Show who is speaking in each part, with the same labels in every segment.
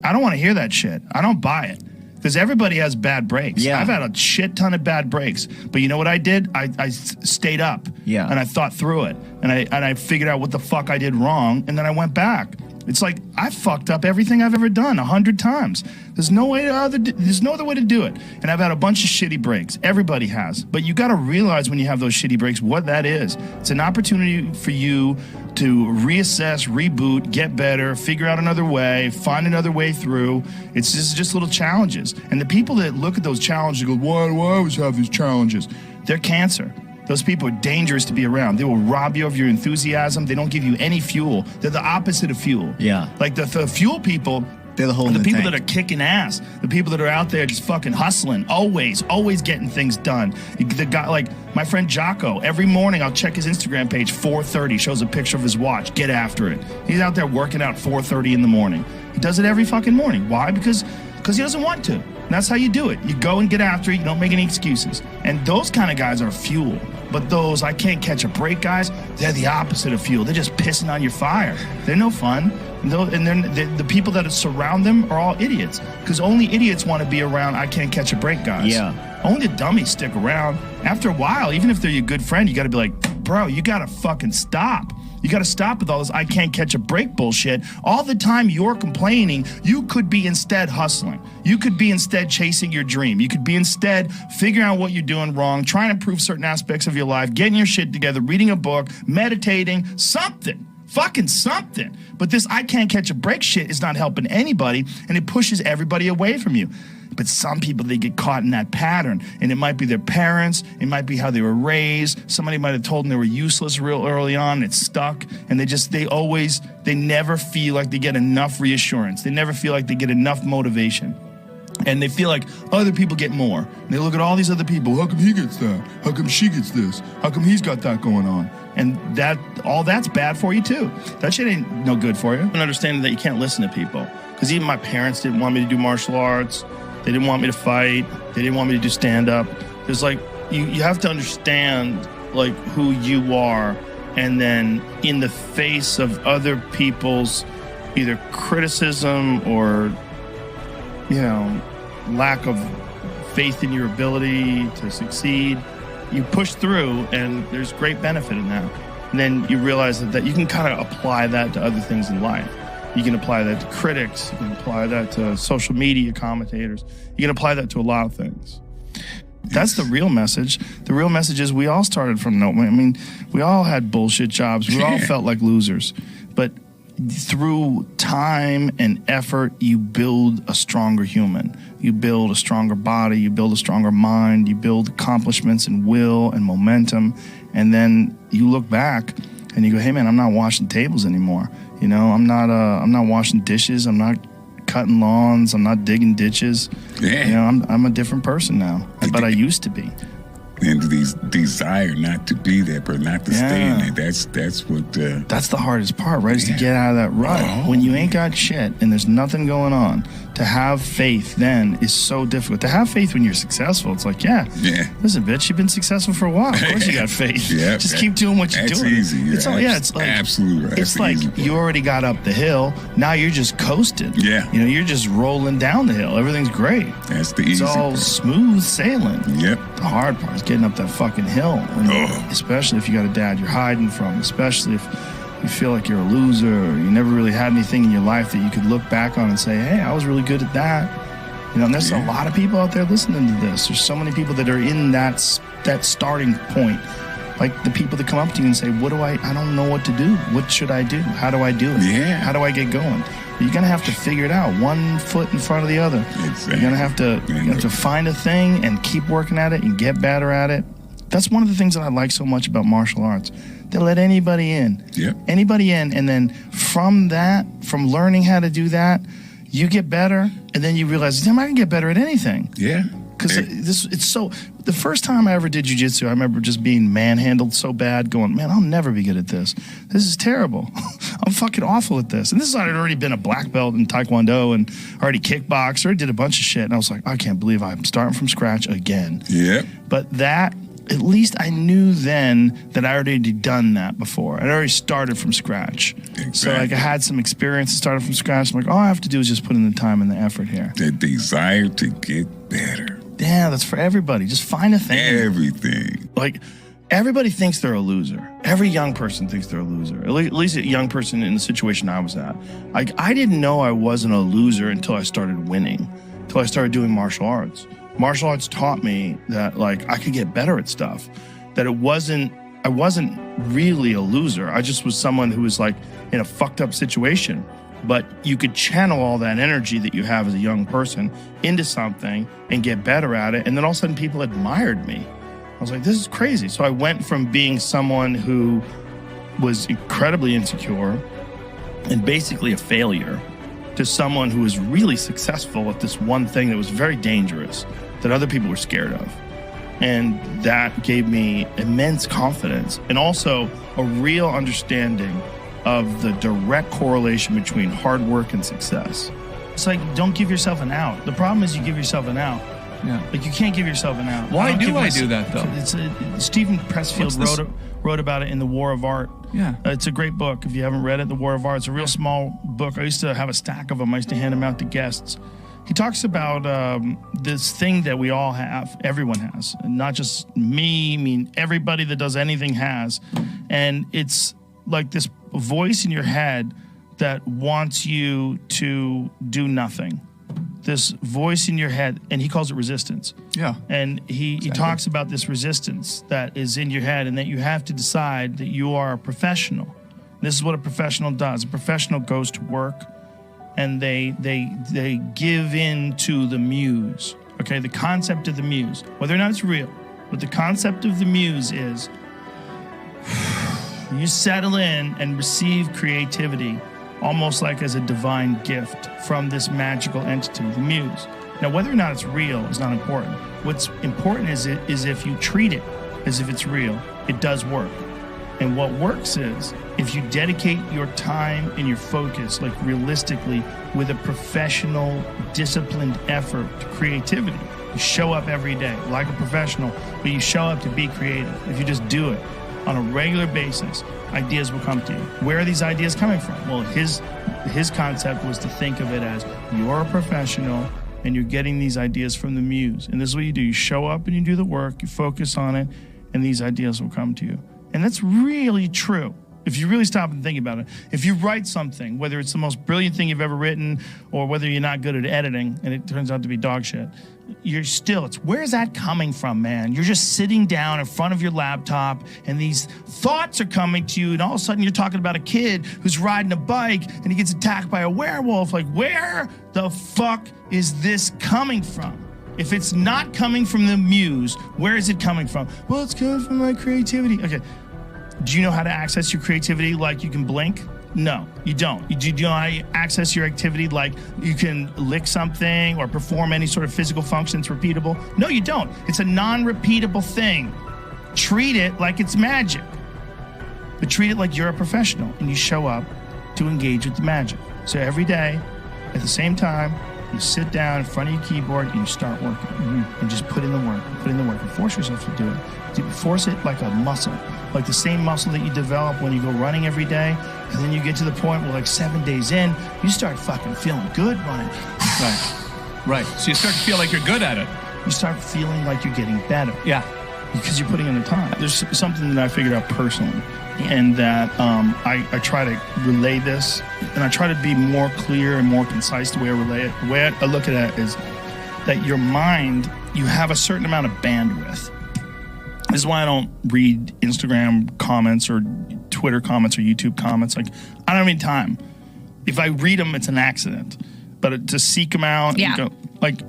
Speaker 1: I don't want to hear that shit. I don't buy it. Because everybody has bad breaks.
Speaker 2: Yeah.
Speaker 1: I've had a shit ton of bad breaks. But you know what I did? I stayed up.
Speaker 2: Yeah.
Speaker 1: And I thought through it. And I figured out what the fuck I did wrong. And then I went back. It's like I fucked up everything I've ever done 100 times. There's no other way to do it. And I've had a bunch of shitty breaks. Everybody has. But you got to realize when you have those shitty breaks what that is. It's an opportunity for you to reassess, reboot, get better, figure out another way, find another way through. It's just little challenges. And the people that look at those challenges and go, why do I always have these challenges? They're cancer. Those people are dangerous to be around. They will rob you of your enthusiasm. They don't give you any fuel. They're the opposite of fuel.
Speaker 2: Yeah.
Speaker 1: Like the fuel people,
Speaker 2: they're the hole in the
Speaker 1: people
Speaker 2: tank.
Speaker 1: that are kicking ass. The people that are out there just fucking hustling, always getting things done. The guy, like my friend Jocko, every morning I'll check his Instagram page, 4:30, shows a picture of his watch. Get after it. He's out there working out 4:30 in the morning. He does it every fucking morning. Why? Because he doesn't want to. And that's how you do it. You go and get after it. You don't make any excuses. And those kind of guys are fuel. But those I can't catch a break guys, they're the opposite of fuel. They're just pissing on your fire. They're no fun. And then the people that surround them are all idiots. Because only idiots want to be around I can't catch a break guys.
Speaker 2: Yeah.
Speaker 1: Only the dummies stick around. After a while, even if they're your good friend, you got to be like, bro, you got to fucking stop. You got to stop with all this I can't catch a break bullshit. All the time you're complaining, you could be instead hustling. You could be instead chasing your dream. You could be instead figuring out what you're doing wrong, trying to improve certain aspects of your life, getting your shit together, reading a book, meditating, something. Fucking something. But this I can't catch a break shit is not helping anybody, and it pushes everybody away from you. But some people, they get caught in that pattern, and it might be their parents, it might be how they were raised, somebody might have told them they were useless real early on, it's stuck, and they never feel like they get enough reassurance, they never feel like they get enough motivation, and they feel like other people get more, and they look at all these other people, how come he gets that, how come she gets this, how come he's got that going on, and all that's bad for you too. That shit ain't no good for you. And understanding that you can't listen to people, because even my parents didn't want me to do martial arts. They didn't want me to fight. They didn't want me to do stand-up. It's like, you have to understand, like, who you are. And then in the face of other people's either criticism or, lack of faith in your ability to succeed, you push through, and there's great benefit in that. And then you realize that you can kind of apply that to other things in life. You can apply that to critics. You can apply that to social media commentators. You can apply that to a lot of things. That's the real message. The real message is we all started from nowhere. I mean, we all had bullshit jobs. We all felt like losers. But through time and effort, you build a stronger human. You build a stronger body. You build a stronger mind. You build accomplishments and will and momentum. And then you look back and you go, hey, man, I'm not washing tables anymore. I'm not washing dishes. I'm not cutting lawns. I'm not digging ditches.
Speaker 3: Yeah.
Speaker 1: I'm a different person now, but I used to be.
Speaker 3: And these desire not to be there, but not to stay in it. That's what.
Speaker 1: That's the hardest part, right? Is to get out of that rut. When you ain't got shit and there's nothing going on, to have faith then is so difficult. To have faith when you're successful, it's like, listen, bitch, you've been successful for a while. Of course you got faith. Just keep doing what you're doing.
Speaker 3: That's easy.
Speaker 1: It's like
Speaker 3: absolutely.
Speaker 1: It's like you already got up the hill. Now you're just coasting. Yeah. You're just rolling down the hill. Everything's great.
Speaker 3: That's the easy part.
Speaker 1: It's all smooth sailing.
Speaker 3: Yep.
Speaker 1: The hard part is getting up that fucking hill. Especially if you got a dad you're hiding from. Especially if you feel like you're a loser or you never really had anything in your life that you could look back on and say, hey, I was really good at that. And there's a lot of people out there listening to this. There's so many people that are in that starting point. Like the people that come up to you and say, I don't know what to do. What should I do? How do I do it?
Speaker 3: Yeah.
Speaker 1: How do I get going? You're going to have to figure it out, one foot in front of the other.
Speaker 3: Exactly.
Speaker 1: You're going to have to find a thing and keep working at it and get better at it. That's one of the things that I like so much about martial arts. They let anybody in.
Speaker 3: Yep.
Speaker 1: Anybody in. And then from learning how to do that, you get better. And then you realize, damn, I can get better at anything.
Speaker 3: Yeah.
Speaker 1: Because the first time I ever did jiu-jitsu, I remember just being manhandled so bad, going, man, I'll never be good at this. This is terrible. I'm fucking awful at this. And this is, I'd already been a black belt in Taekwondo and already kickboxed, already did a bunch of shit. And I was like, I can't believe I'm starting from scratch again.
Speaker 3: Yeah.
Speaker 1: But that at least I knew then that I already had done that before. I'd already started from scratch.
Speaker 3: Exactly.
Speaker 1: So like I had some experience and started from scratch. I'm like, all I have to do is just put in the time and the effort here.
Speaker 3: The desire to get better.
Speaker 1: Yeah, that's for everybody. Just find a thing.
Speaker 3: Everything.
Speaker 1: Like, everybody thinks they're a loser. Every young person thinks they're a loser. At least a young person in the situation I was at. Like, I didn't know I wasn't a loser until I started winning, until I started doing martial arts. Martial arts taught me that, like, I could get better at stuff, that I wasn't really a loser. I just was someone who was, like, in a fucked up situation. But you could channel all that energy that you have as a young person into something and get better at it. And then all of a sudden people admired me. I was like, this is crazy. So I went from being someone who was incredibly insecure and basically a failure to someone who was really successful at this one thing that was very dangerous, that other people were scared of. And that gave me immense confidence and also a real understanding of the direct correlation between hard work and success. It's like, don't give yourself an out. The problem is you give yourself an out.
Speaker 2: Yeah.
Speaker 1: Like, you can't give yourself an out.
Speaker 2: Why do I do that, though?
Speaker 1: It's Stephen Pressfield wrote about it in The War of Art.
Speaker 2: Yeah.
Speaker 1: It's a great book. If you haven't read it, The War of Art, it's a real small book. I used to have a stack of them. I used to hand them out to guests. He talks about this thing that we all have, everyone has, and not just me, I mean everybody that does anything has. And it's like this voice in your head that wants you to do nothing. This voice in your head, and he calls it resistance.
Speaker 2: Yeah.
Speaker 1: And he talks about this resistance that is in your head and that you have to decide that you are a professional. This is what a professional does. A professional goes to work and they give in to the muse. Okay, the concept of the muse, whether or not it's real, but the concept of the muse is you settle in and receive creativity almost like as a divine gift from this magical entity, the muse. Now, whether or not it's real is not important. What's important is if you treat it as if it's real, it does work. And what works is if you dedicate your time and your focus, like realistically, with a professional, disciplined effort to creativity. You show up every day like a professional, but you show up to be creative. If you just do it on a regular basis, ideas will come to you. Where are these ideas coming from? Well, his concept was to think of it as you're a professional and you're getting these ideas from the muse. And this is what you do. You show up and you do the work, you focus on it, and these ideas will come to you. And that's really true. If you really stop and think about it, if you write something, whether it's the most brilliant thing you've ever written or whether you're not good at editing and it turns out to be dog shit, where's that coming from, man? You're just sitting down in front of your laptop and these thoughts are coming to you and all of a sudden you're talking about a kid who's riding a bike and he gets attacked by a werewolf. Like, where the fuck is this coming from? If it's not coming from the muse, where is it coming from? Well, it's coming from my creativity. Okay. Do you know how to access your creativity like you can blink? No, you don't. Do you know how to access your activity like you can lick something or perform any sort of physical function that's repeatable? No, you don't. It's a non-repeatable thing. Treat it like it's magic. But treat it like you're a professional and you show up to engage with the magic. So every day, at the same time, you sit down in front of your keyboard and you start working. And just put in the work. And force yourself to do it. Force it like a muscle. Like the same muscle that you develop when you go running every day. And then you get to the point where like 7 days in, you start fucking feeling good running.
Speaker 2: Right. So you start to feel like you're good at it.
Speaker 1: You start feeling like you're getting better.
Speaker 2: Yeah.
Speaker 1: Because you're putting in the time. There's something that I figured out personally. And that I try to relay this. And I try to be more clear and more concise the way I relay it. The way I look at it is that your mind, you have a certain amount of bandwidth. This is why I don't read Instagram comments or Twitter comments or YouTube comments. Like, I don't have any time. If I read them, it's an accident. But to seek them out,
Speaker 4: yeah.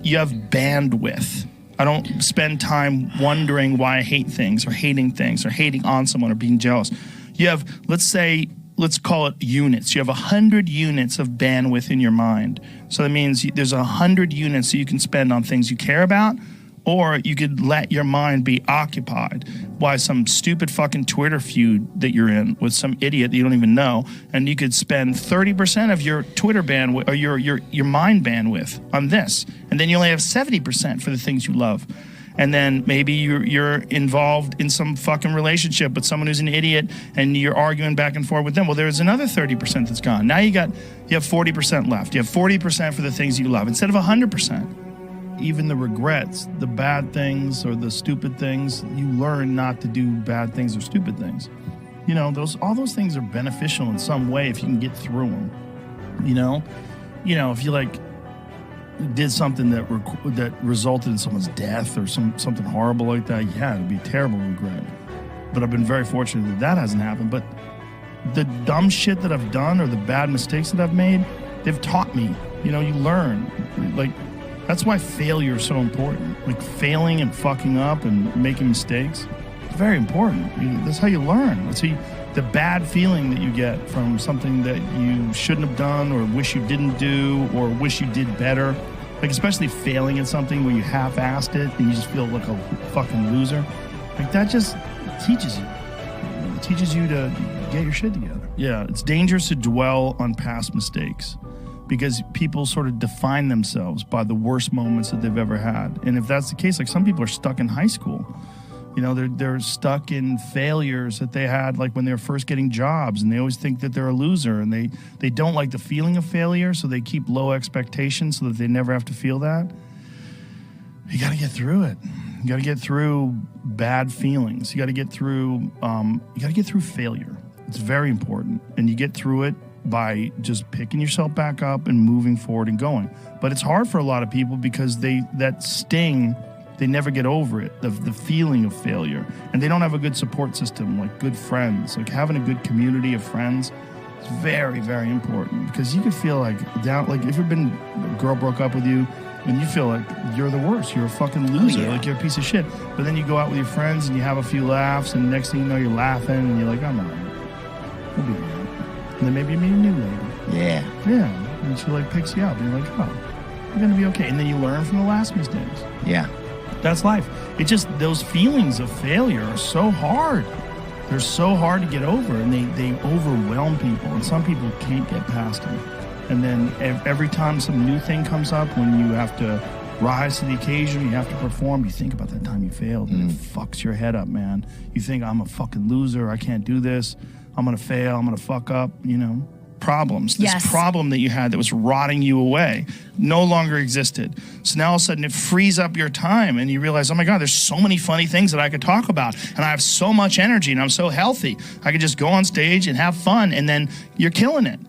Speaker 1: You have bandwidth. I don't spend time wondering why I hate things or hating on someone or being jealous. You have, let's call it units. You have 100 units of bandwidth in your mind. So that means there's 100 units that you can spend on things you care about, or you could let your mind be occupied by some stupid fucking Twitter feud that you're in with some idiot that you don't even know, and you could spend 30% of your Twitter bandwidth or your mind bandwidth on this, and then you only have 70% for the things you love. And then maybe you're involved in some fucking relationship with someone who's an idiot and you're arguing back and forth with them. Well, there's another 30% that's gone. Now you have 40% left. You have 40% for the things you love instead of 100%. Even the regrets, the bad things or the stupid things, you learn not to do bad things or stupid things. You know, all those things are beneficial in some way if you can get through them. You know, if you like did something that resulted in someone's death or something horrible like that, yeah, it'd be a terrible regret. But I've been very fortunate that hasn't happened. But the dumb shit that I've done or the bad mistakes that I've made, they've taught me. You know, you learn. Like, that's why failure is so important. Like, failing and fucking up and making mistakes, it's very important. That's how you learn. That's how the bad feeling that you get from something that you shouldn't have done or wish you didn't do or wish you did better. Like, especially failing at something where you half-assed it and you just feel like a fucking loser. Like, that just teaches you. It teaches you to get your shit together. Yeah, it's dangerous to dwell on past mistakes because people sort of define themselves by the worst moments that they've ever had. And if that's the case, like, some people are stuck in high school. You know, they're stuck in failures that they had, like when they were first getting jobs, and they always think that they're a loser, and they don't like the feeling of failure, so they keep low expectations so that they never have to feel that. You got to get through it. You got to get through bad feelings. You got to get through. Failure. It's very important, and you get through it by just picking yourself back up and moving forward and going. But it's hard for a lot of people because that sting. They never get over it, the feeling of failure. And they don't have a good support system, like good friends. Like, having a good community of friends is very, very important. Because you could feel like if a girl broke up with you and you feel like you're the worst, you're a fucking loser, like you're a piece of shit. But then you go out with your friends and you have a few laughs, and next thing you know, you're laughing and you're like, I'm all right. We'll be all right. And then maybe you meet a new lady.
Speaker 3: Yeah.
Speaker 1: Yeah. And she like picks you up and you're like, oh, you're going to be okay. And then you learn from the last mistakes.
Speaker 3: Yeah.
Speaker 1: That's life. It just, those feelings of failure are so hard. They're so hard to get over, and they overwhelm people, and some people can't get past them. And then every time some new thing comes up, when you have to rise to the occasion, you have to perform, you think about that time you failed, and it fucks your head up, man. You think, I'm a fucking loser, I can't do this, I'm going to fail, I'm going to fuck up, you know. Problems. This problem that you had that was rotting you away no longer existed. So now all of a sudden it frees up your time and you realize, oh my God, there's so many funny things that I could talk about, and I have so much energy and I'm so healthy. I could just go on stage and have fun, and then you're killing it.